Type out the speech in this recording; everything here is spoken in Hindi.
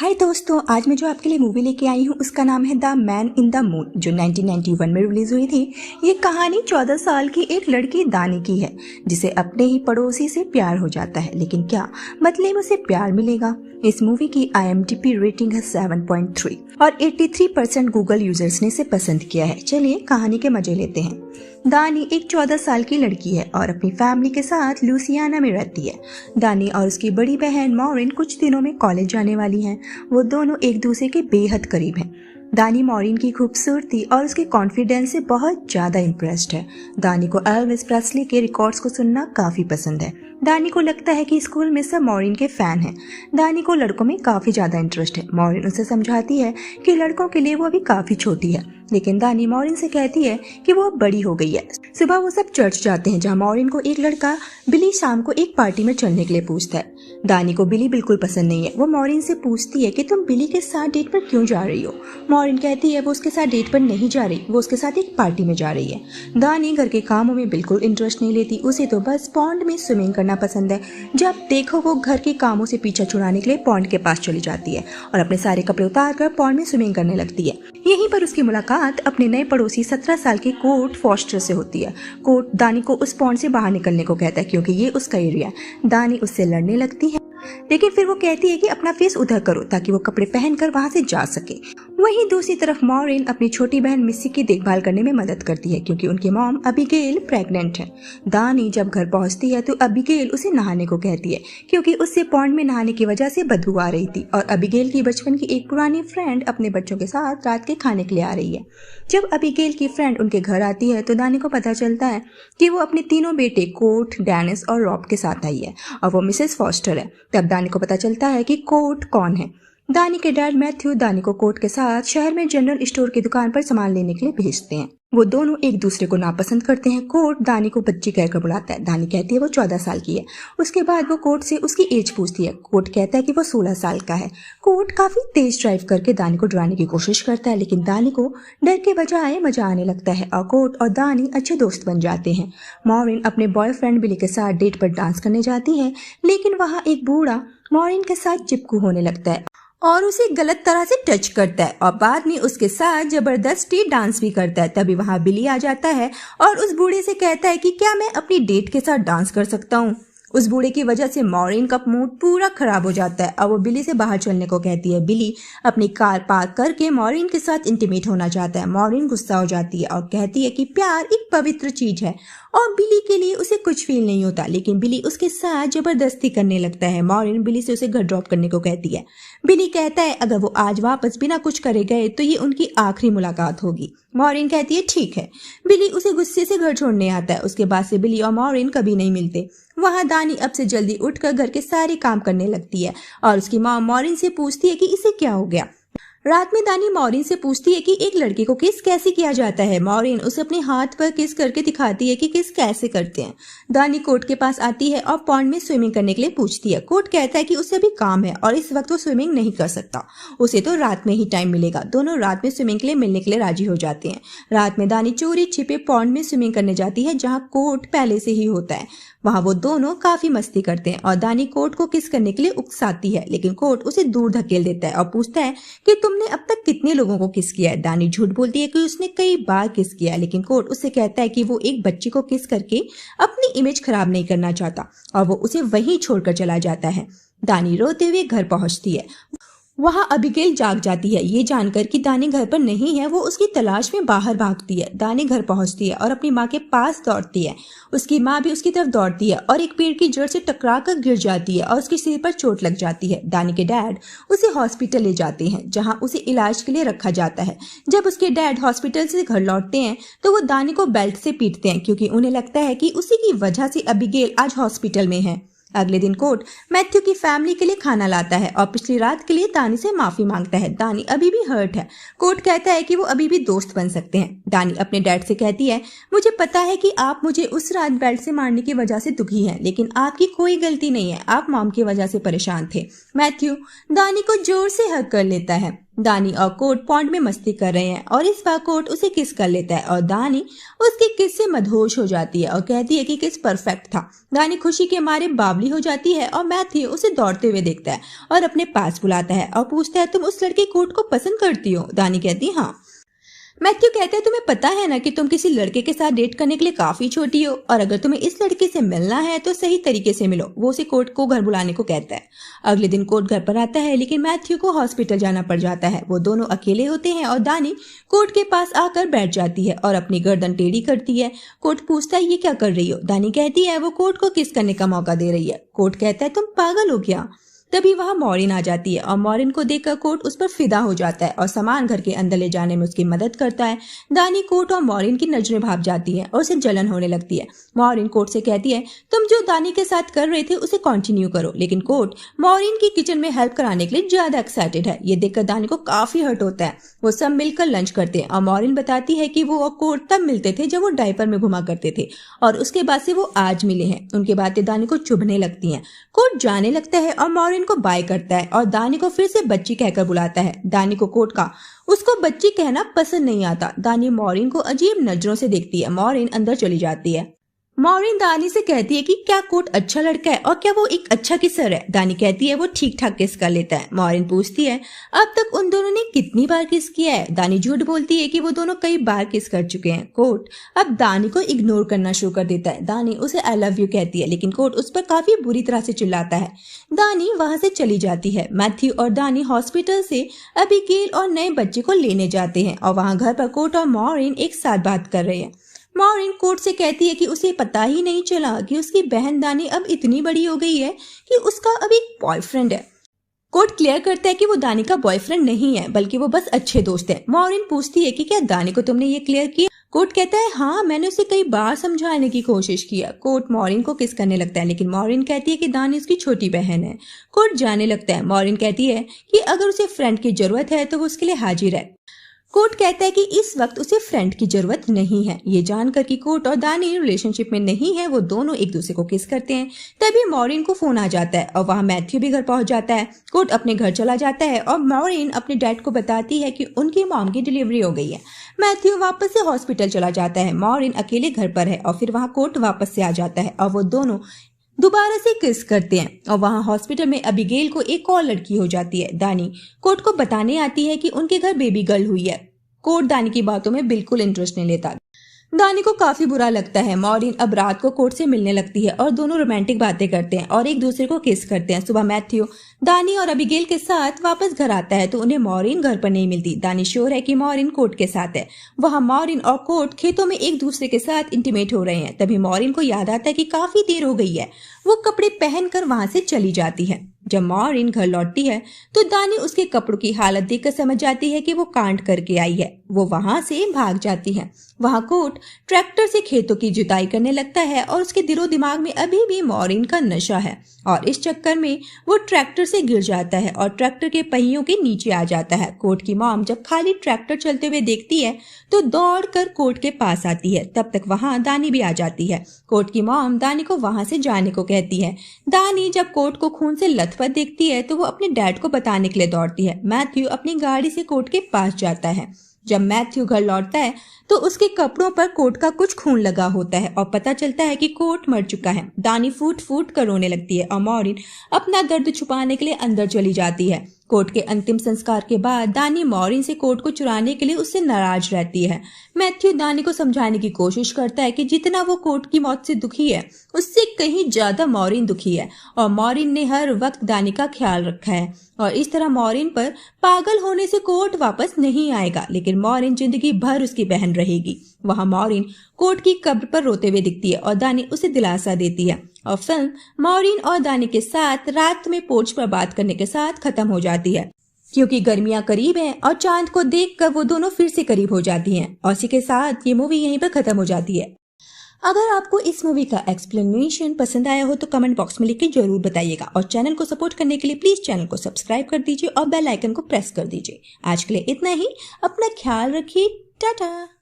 हाय दोस्तों, आज मैं जो आपके लिए मूवी लेके आई हूँ उसका नाम है the man in the moon, जो 1991 में रिलीज हुई थी। ये कहानी 14 साल की एक लड़की दानी की है, जिसे अपने ही पड़ोसी से प्यार हो जाता है। लेकिन क्या बदले में उसे प्यार मिलेगा? इस मूवी की IMDb रेटिंग है 7.3 और 83% गूगल यूजर्स ने इसे पसंद किया है। चलिए कहानी के मजे लेते हैं। दानी एक 14 साल की लड़की है और अपनी फैमिली के साथ लुसियाना में रहती है। दानी और उसकी बड़ी बहन मॉरिन कुछ दिनों में कॉलेज जाने वाली हैं। वो दोनों एक दूसरे के बेहद करीब हैं। दानी मॉरिन की खूबसूरती और उसके कॉन्फिडेंस से बहुत ज्यादा इम्प्रेस्ड है। दानी को एल्विस प्रेस्ली के रिकॉर्ड्स को सुनना काफी पसंद है। दानी को लगता है कि स्कूल में सब मॉरिन के फैन हैं। दानी को लड़कों में काफी ज्यादा इंटरेस्ट है। मॉरिन उसे समझाती है कि लड़कों के लिए वो अभी काफी छोटी है, लेकिन दानी मॉरिन से कहती है कि वो अब बड़ी हो गई है। सुबह वो सब चर्च जाते हैं, जहाँ मॉरिन को एक लड़का बिली शाम को एक पार्टी में चलने के लिए पूछता है। दानी को बिली बिल्कुल पसंद नहीं है। वो मॉरिन से पूछती है कि तुम बिली के साथ डेट पर क्यों जा रही हो। मॉरिन कहती है वो उसके साथ डेट पर नहीं जा रही, वो उसके साथ एक पार्टी में जा रही है। दानी घर के कामों में बिल्कुल इंटरेस्ट नहीं लेती। उसे तो बस पॉन्ड में स्विमिंग करना पसंद है। जब देखो वो घर के कामों से पीछा छुड़ाने के लिए पॉन्ड के पास चली जाती है और अपने सारे कपड़े उतार कर पॉन्ड में स्विमिंग करने लगती है। यहीं पर उसकी मुलाकात अपने नए पड़ोसी 17 साल के कोर्ट फॉस्टर से होती है। कोर्ट दानी को उस पॉन्ड से बाहर निकलने को कहता है, क्योंकि ये उसका एरिया है। दानी उससे लड़ने लगती है, लेकिन फिर वो कहती है कि अपना फेस उधर करो ताकि वो कपड़े पहनकर वहां से जा सके। वहीं दूसरी तरफ मॉरिन अपनी छोटी बहन मिस्सी की देखभाल करने में मदद करती है, क्योंकि उनकी मॉम अबीगेल प्रेग्नेंट है। दानी जब घर पहुंचती है तो अबीगेल उसे नहाने को कहती है, क्योंकि उससे पॉन्ड में नहाने की वजह से बदबू आ रही थी और अबीगेल की बचपन की एक पुरानी फ्रेंड अपने बच्चों के साथ रात के खाने के लिए आ रही है। जब अबीगेल की फ्रेंड उनके घर आती है तो दानी को पता चलता है कि वो अपने तीनों बेटे कोर्ट, डेनिस और रॉब के साथ आई है और वो मिसेस फॉस्टर है। तब दानी को पता चलता है कि कोर्ट कौन है। दानी के डैड मैथ्यू दानी को कोर्ट के साथ शहर में जनरल स्टोर की दुकान पर सामान लेने के लिए भेजते हैं। वो दोनों एक दूसरे को नापसंद करते हैं। कोर्ट दानी को बच्ची कहकर बुलाता है। दानी कहती है वो 14 साल की है। उसके बाद वो कोर्ट से उसकी एज पूछती है। कोर्ट कहता है कि वो 16 साल का है। कोर्ट काफी तेज ड्राइव करके दानी को डराने की कोशिश करता है, लेकिन दानी को डर के बजाय मजा आने लगता है और कोर्ट और दानी अच्छे दोस्त बन जाते हैं। मॉरिन अपने बॉयफ्रेंड बिली के साथ डेट पर डांस करने जाती है, लेकिन वहाँ एक बूढ़ा मॉरिन के साथ चिपकू होने लगता है और उसे गलत तरह से टच करता है और बाद में उसके साथ जबरदस्ती डांस भी करता है। तभी वहां बिली आ जाता है और उस बूढ़े से कहता है कि क्या मैं अपनी डेट के साथ डांस कर सकता हूँ। उस बूढ़े की वजह से मॉरिन का मूड पूरा खराब हो जाता है और वो बिली से बाहर चलने को कहती है। बिली अपनी कार पार्क करके मॉरिन के साथ इंटीमेट होना चाहता है। मॉरिन गुस्सा हो जाती है और कहती है कि प्यार एक पवित्र चीज है और बिली के लिए उसे कुछ फील नहीं होता, लेकिन बिली उसके साथ जबरदस्ती करने लगता है। मॉरिन बिली से उसे घर ड्रॉप करने को कहती है। बिली कहता है अगर वो आज वापस बिना कुछ करे गए तो ये उनकी आखिरी मुलाकात होगी। मॉरिन कहती है ठीक है। बिली उसे गुस्से से घर छोड़ने आता है। उसके बाद से बिली और मॉरिन कभी नहीं मिलते। वहां दानी अब से जल्दी उठकर घर के सारे काम करने लगती है और उसकी माँ मॉरिन से पूछती है कि इसे क्या हो गया। रात में दानी मॉरिन से पूछती है कि एक लड़के को किस कैसे किया जाता है। मॉरिन उसे अपने हाथ पर किस करके दिखाती है कि किस कैसे करते हैं। दानी कोर्ट के पास आती है और पॉन्ड में स्विमिंग करने के लिए पूछती है। कोर्ट कहता है कि उसे अभी काम है और इस वक्त वो स्विमिंग नहीं कर सकता, उसे तो रात में ही टाइम मिलेगा। दोनों रात में स्विमिंग के लिए मिलने के लिए राजी हो जाते हैं। रात में दानी चोरी छिपे पॉन्ड में स्विमिंग करने जाती है, जहाँ कोर्ट पहले से ही होता है। वहां वो दोनों काफी मस्ती करते हैं और दानी कोर्ट को किस करने के लिए उकसाती है, लेकिन कोर्ट उसे दूर धकेल देता है और पूछता है कि तुमने अब तक कितने लोगों को किस किया है। दानी झूठ बोलती है कि उसने कई बार किस किया, लेकिन कोर्ट उससे कहता है कि वो एक बच्ची को किस करके अपनी इमेज खराब नहीं करना चाहता और वो उसे वहीं छोड़कर चला जाता है। दानी रोते हुए घर पहुंचती है। वहां अबीगेल जाग जाती है। ये जानकर कि दानी घर पर नहीं है, वो उसकी तलाश में बाहर भागती है। दानी घर पहुंचती है और अपनी माँ के पास दौड़ती है। उसकी माँ भी उसकी तरफ दौड़ती है और एक पेड़ की जड़ से टकरा कर गिर जाती है और उसके सिर पर चोट लग जाती है। दानी के डैड उसे हॉस्पिटल ले जाते हैं, जहाँ उसे इलाज के लिए रखा जाता है। जब उसके डैड हॉस्पिटल से घर लौटते हैं तो वो दानी को बेल्ट से पीटते हैं, क्योंकि उन्हें लगता है कि उसी की वजह से अबीगेल आज हॉस्पिटल में है। अगले दिन कोर्ट मैथ्यू की फैमिली के लिए खाना लाता है और पिछली रात के लिए दानी से माफी मांगता है। दानी अभी भी हर्ट है। कोर्ट कहता है कि वो अभी भी दोस्त बन सकते हैं। दानी अपने डैड से कहती है मुझे पता है कि आप मुझे उस रात बेल्ट से मारने की वजह से दुखी हैं, लेकिन आपकी कोई गलती नहीं है, आप मॉम की वजह से परेशान थे। मैथ्यू दानी को जोर से हग कर लेता है। दानी और कोर्ट पॉन्ड में मस्ती कर रहे हैं और इस बार कोर्ट उसे किस कर लेता है और दानी उसकी किस से मदहोश हो जाती है और कहती है कि किस परफेक्ट था। दानी खुशी के मारे बावली हो जाती है और मैथ्यू उसे दौड़ते हुए देखता है और अपने पास बुलाता है और पूछता है, तुम उस लड़के कोर्ट को पसंद करती हो? दानी कहती है हाँ। मैथ्यू कहते हैं, तुम्हें पता है ना कि तुम किसी लड़के के साथ डेट करने के लिए काफी छोटी हो और अगर तुम्हें इस लड़के से मिलना है तो सही तरीके से मिलो। वो उसे कोर्ट को घर बुलाने को कहता है। अगले दिन कोर्ट घर पर आता है लेकिन मैथ्यू को हॉस्पिटल जाना पड़ जाता है। वो दोनों अकेले होते हैं और दानी कोर्ट के पास आकर बैठ जाती है और अपनी गर्दन टेढ़ी करती है। कोर्ट पूछता है, ये क्या कर रही हो? दानी कहती है वो कोर्ट को किस करने का मौका दे रही है। कोर्ट कहता है, तुम पागल हो क्या? तभी वहां मॉरिन आ जाती है और मॉरिन को देखकर कोर्ट उस पर फिदा हो जाता है और सामान घर के अंदर ले जाने में उसकी मदद करता है। दानी कोर्ट और मॉरिन की नजरें भाप जाती है और उसे जलन होने लगती है। मॉरिन कोर्ट से कहती है, तुम जो दानी के साथ कर रहे थे उसे कंटिन्यू करो। लेकिन कोर्ट मॉरिन की किचन में हेल्प कराने के लिए ज्यादा एक्साइटेड है। ये देखकर दानी को काफी हर्ट होता है। वो सब मिलकर लंच करते हैं और मॉरिन बताती है कि वो और कोर्ट तब मिलते थे जब वो डायपर में घुमा करते थे और उसके बाद से वो आज मिले हैं। उनकी बातें दानी को चुभने लगती हैं। कोर्ट जाने लगता है और मॉरिन को बाय करता है और दानी को फिर से बच्ची कहकर बुलाता है। दानी को कोर्ट का उसको बच्ची कहना पसंद नहीं आता। दानी मॉरिन को अजीब नजरों से देखती है। मॉरिन अंदर चली जाती है। मॉरिन दानी से कहती है कि क्या कोर्ट अच्छा लड़का है और क्या वो एक अच्छा किसर है? दानी कहती है वो ठीक ठाक किस कर लेता है। मॉरिन पूछती है, अब तक उन दोनों ने कितनी बार किस किया है? दानी झूठ बोलती है कि वो दोनों कई बार किस कर चुके हैं। कोर्ट अब दानी को इग्नोर करना शुरू कर देता है। दानी उसे आई लव यू कहती है लेकिन कोर्ट उस पर काफी बुरी तरह से चिल्लाता है। दानी वहां से चली जाती है। मैथ्यू और दानी हॉस्पिटल से अबीगेल और नए बच्चे को लेने जाते हैं और वहां घर पर कोर्ट और मॉरिन एक साथ बात कर रहे हैं। मॉरिन कोर्ट से कहती है कि उसे पता ही नहीं चला कि उसकी बहन दानी अब इतनी बड़ी हो गई है कि उसका अब एक बॉयफ्रेंड है। कोर्ट क्लियर करता है कि वो दानी का बॉयफ्रेंड नहीं है बल्कि वो बस अच्छे दोस्त हैं। मॉरिन पूछती है कि क्या दानी को तुमने ये क्लियर किया? कोर्ट कहता है हाँ, मैंने उसे कई बार समझाने की कोशिश किया। कोर्ट मॉरिन को किस करने लगता है लेकिन मॉरिन कहती है कि दानी उसकी छोटी बहन है। कोर्ट जाने लगता है। मॉरिन कहती है कि अगर उसे फ्रेंड की जरूरत है तो वो उसके लिए हाजिर है। कोर्ट कहता है कि इस वक्त उसे फ्रेंड की जरूरत नहीं है। ये जानकर कि कोर्ट और दानी रिलेशनशिप में नहीं है वो दोनों एक दूसरे को किस करते हैं। तभी मॉरिन को फोन आ जाता है और वहां मैथ्यू भी घर पहुंच जाता है। कोर्ट अपने घर चला जाता है और मॉरिन अपने डैड को बताती है कि उनकी मॉम की डिलीवरी हो गई है। मैथ्यू वापस से हॉस्पिटल चला जाता है। मॉरिन अकेले घर पर है और फिर वहां कोर्ट वापस से आ जाता है और वो दोनों दोबारा से किस करते हैं और वहां हॉस्पिटल में अबीगेल को एक और लड़की हो जाती है। दानी कोर्ट को बताने आती है कि उनके घर बेबी गर्ल हुई है। कोर्ट दानी की बातों में बिल्कुल इंटरेस्ट नहीं लेता। दानी को काफी बुरा लगता है। मॉरिन अब रात को कोर्ट से मिलने लगती है और दोनों रोमांटिक बातें करते हैं और एक दूसरे को किस करते हैं। सुबह मैथ्यू दानी और अबीगेल के साथ वापस घर आता है तो उन्हें मॉरिन घर पर नहीं मिलती। दानी श्योर है कि मॉरिन कोर्ट के साथ है। वहां मॉरिन और कोर्ट खेतों में एक दूसरे के साथ इंटीमेट हो रहे हैं। तभी मॉरिन को याद आता है कि काफी देर हो गई है। वो कपड़े पहनकर वहां से चली जाती है। जब मॉरिन घर लौटती है तो दानी उसके कपड़ों की हालत देखकर समझ जाती है कि वो कांड करके आई है। वो वहां से भाग जाती है। वहां कोर्ट ट्रैक्टर से खेतों की जुताई करने लगता है और उसके दिलो दिमाग में अभी भी मॉरिन का नशा है और इस चक्कर में वो ट्रैक्टर से गिर जाता है और ट्रैक्टर के पहियों के नीचे आ जाता है। कोर्ट की मॉम जब खाली ट्रैक्टर चलते हुए देखती है तो दौड़कर कोर्ट के पास आती है। तब तक वहां दानी भी आ जाती है। कोर्ट की मॉम दानी को वहां से जाने को कहती है। दानी जब कोर्ट को खून से लथपथ देखती है तो वो अपने डैड को बताने के लिए दौड़ती है। मैथ्यू अपनी गाड़ी से कोर्ट के पास जाता है। जब मैथ्यू घर लौटता है तो उसके कपड़ों पर कोर्ट का कुछ खून लगा होता है और पता चलता है कि कोर्ट मर चुका है। दानी फूट फूट कर रोने लगती है और मॉरिन अपना दर्द छुपाने के लिए अंदर चली जाती है। कोर्ट के अंतिम संस्कार के बाद दानी मॉरिन से कोर्ट को चुराने के लिए उससे नाराज रहती है। मैथ्यू दानी को समझाने की कोशिश करता है कि जितना वो कोर्ट की मौत से दुखी है उससे कहीं ज्यादा मॉरिन दुखी है और मॉरिन ने हर वक्त दानी का ख्याल रखा है और इस तरह मॉरिन पर पागल होने से कोर्ट वापस नहीं आएगा लेकिन मॉरिन जिंदगी भर उसकी बहन रहेगी। वहां मॉरिन कोर्ट की कब्र पर रोते हुए दिखती है और दानी उसे दिलासा देती है और फिल्म मॉरिन और दानी के साथ रात में पोर्च पर बात करने के साथ खत्म हो जाती है क्योंकि गर्मियां करीब हैं और चांद को देखकर वो दोनों फिर से करीब हो जाती हैं और इसी के साथ ये मूवी यहीं पर खत्म हो जाती है। अगर आपको इस मूवी का एक्सप्लेनेशन पसंद आया हो तो कमेंट बॉक्स में लिख के जरूर बताइएगा और चैनल को सपोर्ट करने के लिए प्लीज चैनल को सब्सक्राइब कर दीजिए और बेल आइकन को प्रेस कर दीजिए। आज के लिए इतना ही। अपना ख्याल रखिए। टाटा।